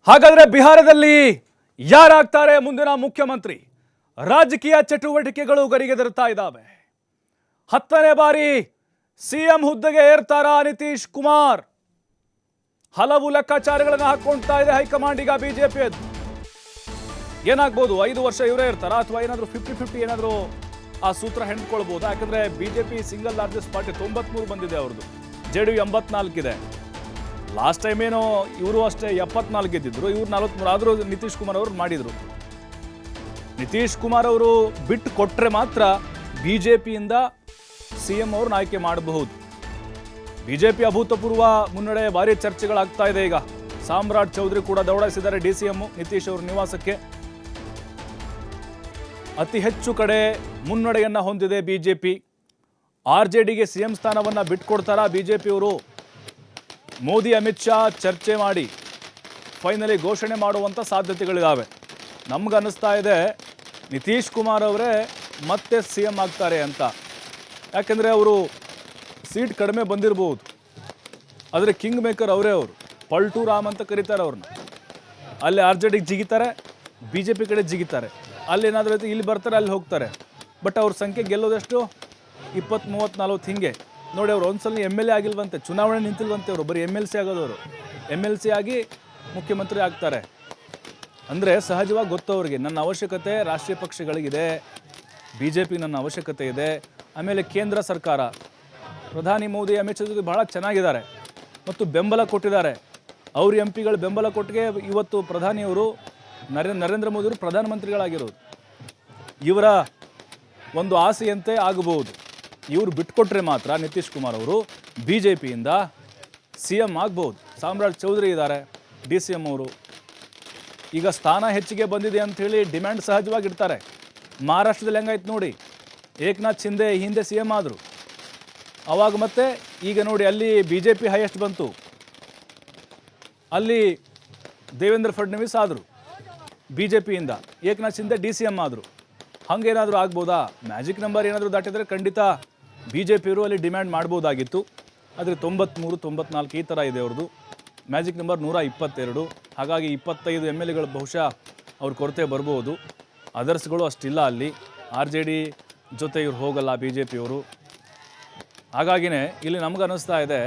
ಹಾಗಾದ್ರೆ ಬಿಹಾರದಲ್ಲಿ ಯಾರಾಗ್ತಾರೆ ಮುಂದಿನ ಮುಖ್ಯಮಂತ್ರಿ? ರಾಜಕೀಯ ಚಟುವಟಿಕೆಗಳು ಗರಿಗೆದರುತ್ತಾ ಇದ್ದಾವೆ. 10ನೇ ಬಾರಿ ಸಿಎಂ ಹುದ್ದೆಗೆ ಏರ್ತಾರಾ ನಿತೀಶ್ ಕುಮಾರ್? ಹಲವು ಲೆಕ್ಕಾಚಾರಗಳನ್ನು ಹಾಕೊಳ್ತಾ ಇದೆ ಹೈಕಮಾಂಡ್. ಈಗ ಬಿಜೆಪಿ ಏನಾಗ್ಬೋದು? 5 ವರ್ಷ ಇವರೇ ಇರ್ತಾರಾ ಅಥವಾ ಏನಾದರೂ 50-50 ಏನಾದರೂ ಆ ಸೂತ್ರ ಹೆಣ್ಕೊಳ್ಬಹುದು? ಯಾಕಂದ್ರೆ ಬಿಜೆಪಿ ಸಿಂಗಲ್ ಲಾರ್ಜೆಸ್ಟ್ ಪಾರ್ಟಿ, 93 ಬಂದಿದೆ ಅವ್ರದ್ದು, ಜೆಡಿಯು 84 ಇದೆ. ಲಾಸ್ಟ್ ಟೈಮ್ ಏನೋ ಇವರು ಅಷ್ಟೇ 74 ಗೆದ್ದಿದ್ರು, ಇವ್ರು 43. ಆದರೂ ನಿತೀಶ್ ಕುಮಾರ್ ಅವರು ಮಾಡಿದ್ರು. ನಿತೀಶ್ ಕುಮಾರ್ ಅವರು ಬಿಟ್ಟು ಕೊಟ್ಟರೆ ಮಾತ್ರ ಬಿಜೆಪಿಯಿಂದ ಸಿಎಂ ಅವ್ರನ್ನ ಆಯ್ಕೆ ಮಾಡಬಹುದು. ಬಿಜೆಪಿ ಅಭೂತಪೂರ್ವ ಮುನ್ನಡೆ, ಭಾರಿ ಚರ್ಚೆಗಳಾಗ್ತಾ ಇದೆ. ಈಗ ಸಾಮ್ರಾಟ್ ಚೌಧರಿ ಕೂಡ ದೌಡಾಯಿಸಿದ್ದಾರೆ ಡಿಸಿಎಂ ನಿತೀಶ್ ಅವರ ನಿವಾಸಕ್ಕೆ. ಅತಿ ಹೆಚ್ಚು ಕಡೆ ಮುನ್ನಡೆಯನ್ನ ಹೊಂದಿದೆ ಬಿಜೆಪಿ. ಆರ್ಜೆಡಿಗೆ ಸಿಎಂ ಸ್ಥಾನವನ್ನ ಬಿಟ್ಕೊಡ್ತಾರಾ ಬಿಜೆಪಿಯವರು? ಮೋದಿ ಅಮಿತ್ ಶಾ ಚರ್ಚೆ ಮಾಡಿ ಫೈನಲಿ ಘೋಷಣೆ ಮಾಡುವಂಥ ಸಾಧ್ಯತೆಗಳಿದ್ದಾವೆ. ನಮ್ಗನ್ನಿಸ್ತಾ ಇದೆ ನಿತೀಶ್ ಕುಮಾರ್ ಅವರೇ ಮತ್ತೆ ಸಿಎಂ ಆಗ್ತಾರೆ ಅಂತ. ಯಾಕೆಂದರೆ ಅವರು ಸೀಟ್ ಕಡಿಮೆ ಬಂದಿರಬಹುದು, ಆದರೆ ಕಿಂಗ್ ಮೇಕರ್ ಅವರೇ. ಅವರು ಪಲ್ಟು ರಾಮ್ ಅಂತ ಕರೀತಾರೆ ಅವ್ರನ್ನ. ಅಲ್ಲಿ ಆರ್ಜೆಡಿಗೆ ಜಿಗಿತಾರೆ, ಬಿ ಜೆ ಪಿ ಕಡೆ ಜಿಗಿತಾರೆ. ಅಲ್ಲೇನಾದರೂ ಇಲ್ಲಿ ಬರ್ತಾರೆ, ಅಲ್ಲಿ ಹೋಗ್ತಾರೆ. ಬಟ್ ಅವ್ರ ಸಂಖ್ಯೆ ಗೆಲ್ಲೋದಷ್ಟು 20, 30, 40 ಹಿಂಗೆ ನೋಡಿ. ಅವ್ರು ಒಂದ್ಸಲ MLA ಆಗಿಲ್ವಂತೆ, ಚುನಾವಣೆ ನಿಂತಿಲ್ವಂತೆ. ಅವರು ಬರೀ MLC ಆಗೋದವರು. MLC ಆಗಿ ಮುಖ್ಯಮಂತ್ರಿ ಆಗ್ತಾರೆ ಅಂದರೆ ಸಹಜವಾಗಿ ಗೊತ್ತವ್ರಿಗೆ ನನ್ನ ಅವಶ್ಯಕತೆ ರಾಷ್ಟ್ರೀಯ ಪಕ್ಷಗಳಿಗಿದೆ, BJP ನನ್ನ ಅವಶ್ಯಕತೆ ಇದೆ. ಆಮೇಲೆ ಕೇಂದ್ರ ಸರ್ಕಾರ, ಪ್ರಧಾನಿ ಮೋದಿ ಅಮಿತ್ ಶಾ ಬಹಳ ಚೆನ್ನಾಗಿದ್ದಾರೆ ಮತ್ತು ಬೆಂಬಲ ಕೊಟ್ಟಿದ್ದಾರೆ. ಅವ್ರ MP ಗಳು ಬೆಂಬಲ ಕೊಟ್ಟಿಗೆ ಇವತ್ತು ಪ್ರಧಾನಿಯವರು ನರೇಂದ್ರ ಮೋದಿಯವರು ಪ್ರಧಾನಮಂತ್ರಿಗಳಾಗಿರೋದು. ಇವರ ಒಂದು ಆಸೆಯಂತೆ ಆಗಬಹುದು. ಇವರು ಬಿಟ್ಕೊಟ್ರೆ ಮಾತ್ರ ನಿತೀಶ್ ಕುಮಾರ್ ಅವರು BJPಯಿಂದ ಸಿಎಂ ಆಗ್ಬೋದು. ಸಾಮ್ರಾಟ್ ಚೌಧರಿ ಇದ್ದಾರೆ DCM ಅವರು. ಈಗ ಸ್ಥಾನ ಹೆಚ್ಚಿಗೆ ಬಂದಿದೆ ಅಂಥೇಳಿ ಡಿಮ್ಯಾಂಡ್ ಸಹಜವಾಗಿರ್ತಾರೆ. ಮಹಾರಾಷ್ಟ್ರದಲ್ಲಿ ಹೆಂಗಾಯ್ತು ನೋಡಿ, ಏಕನಾಥ್ ಶಿಂದೆ ಹಿಂದೆ ಸಿಎಂ ಆದರು. ಅವಾಗ ಮತ್ತೆ ಈಗ ನೋಡಿ ಅಲ್ಲಿ BJP ಹೈಯೆಸ್ಟ್ ಬಂತು, ಅಲ್ಲಿ ದೇವೇಂದ್ರ ಫಡ್ನವೀಸ್ ಆದರು BJPಯಿಂದ, ಏಕನಾಥ್ ಶಿಂದೆ DCM ಆದರು. ಹಂಗೇನಾದರೂ ಆಗ್ಬೋದಾ? ಮ್ಯಾಜಿಕ್ ನಂಬರ್ ಏನಾದರೂ ದಾಟಿದರೆ ಖಂಡಿತ BJPಯವರು ಅಲ್ಲಿ ಡಿಮ್ಯಾಂಡ್ ಮಾಡ್ಬೋದಾಗಿತ್ತು. ಆದರೆ 93, 94 ಈ ಥರ ಇದೆ ಅವ್ರದ್ದು. Magic number 122. ಹಾಗಾಗಿ 25 MLAಗಳು ಬಹುಶಃ ಅವ್ರ ಕೊರತೆ ಬರ್ಬೋದು. ಅದರ್ಸ್ಗಳು ಅಷ್ಟಿಲ್ಲ ಅಲ್ಲಿ. RJD ಜೊತೆ ಇವ್ರು ಹೋಗಲ್ಲ BJPಯವರು. ಹಾಗಾಗಿನೇ ಇಲ್ಲಿ ನಮಗನ್ನಿಸ್ತಾ ಇದೆ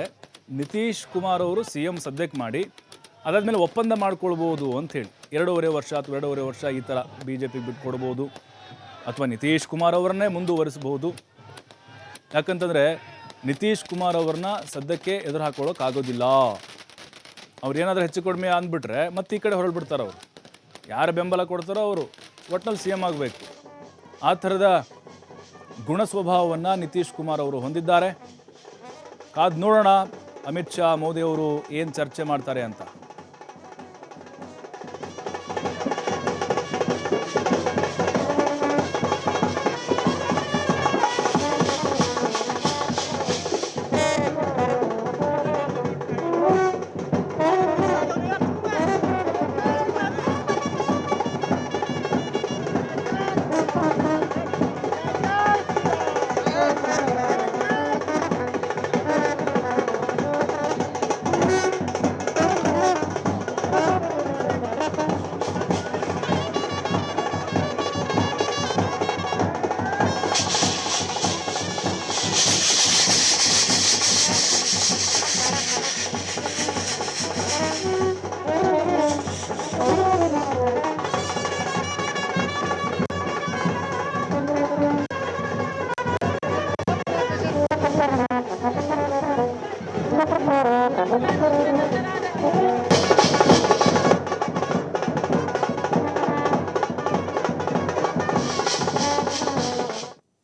ನಿತೀಶ್ ಕುಮಾರ್ ಅವರು ಸಿಎಂ ಸದ್ಯಕ್ಕೆ ಮಾಡಿ ಅದಾದಮೇಲೆ ಒಪ್ಪಂದ ಮಾಡ್ಕೊಳ್ಬೋದು ಅಂಥೇಳಿ. 2.5 ವರ್ಷ ಅಥವಾ 2.5 ವರ್ಷ ಈ ಥರ BJPಗೆ ಬಿಟ್ಕೊಡ್ಬೋದು, ಅಥವಾ ನಿತೀಶ್ ಕುಮಾರ್ ಅವರನ್ನೇ ಮುಂದುವರಿಸಬಹುದು. ಯಾಕಂತಂದರೆ ನಿತೀಶ್ ಕುಮಾರ್ ಅವ್ರನ್ನ ಸದ್ಯಕ್ಕೆ ಎದುರು ಹಾಕೊಳ್ಳೋಕ್ಕಾಗೋದಿಲ್ಲ. ಅವ್ರು ಏನಾದರೂ ಹೆಚ್ಚು ಕಡಿಮೆ ಅಂದ್ಬಿಟ್ರೆ ಮತ್ತೆ ಈ ಕಡೆ ಹೊರಡ್ಬಿಡ್ತಾರೆ ಅವರು. ಯಾರು ಬೆಂಬಲ ಕೊಡ್ತಾರೋ ಅವರು ಒಟ್ಟಿನಲ್ಲಿ ಸಿಎಂ ಆಗಬೇಕು. ಆ ಥರದ ಗುಣ ಸ್ವಭಾವವನ್ನು ನಿತೀಶ್ ಕುಮಾರ್ ಅವರು ಹೊಂದಿದ್ದಾರೆ. ಕಾದು ನೋಡೋಣ ಅಮಿತ್ ಶಾ ಮೋದಿ ಅವರು ಏನು ಚರ್ಚೆ ಮಾಡ್ತಾರೆ ಅಂತ. Thank you.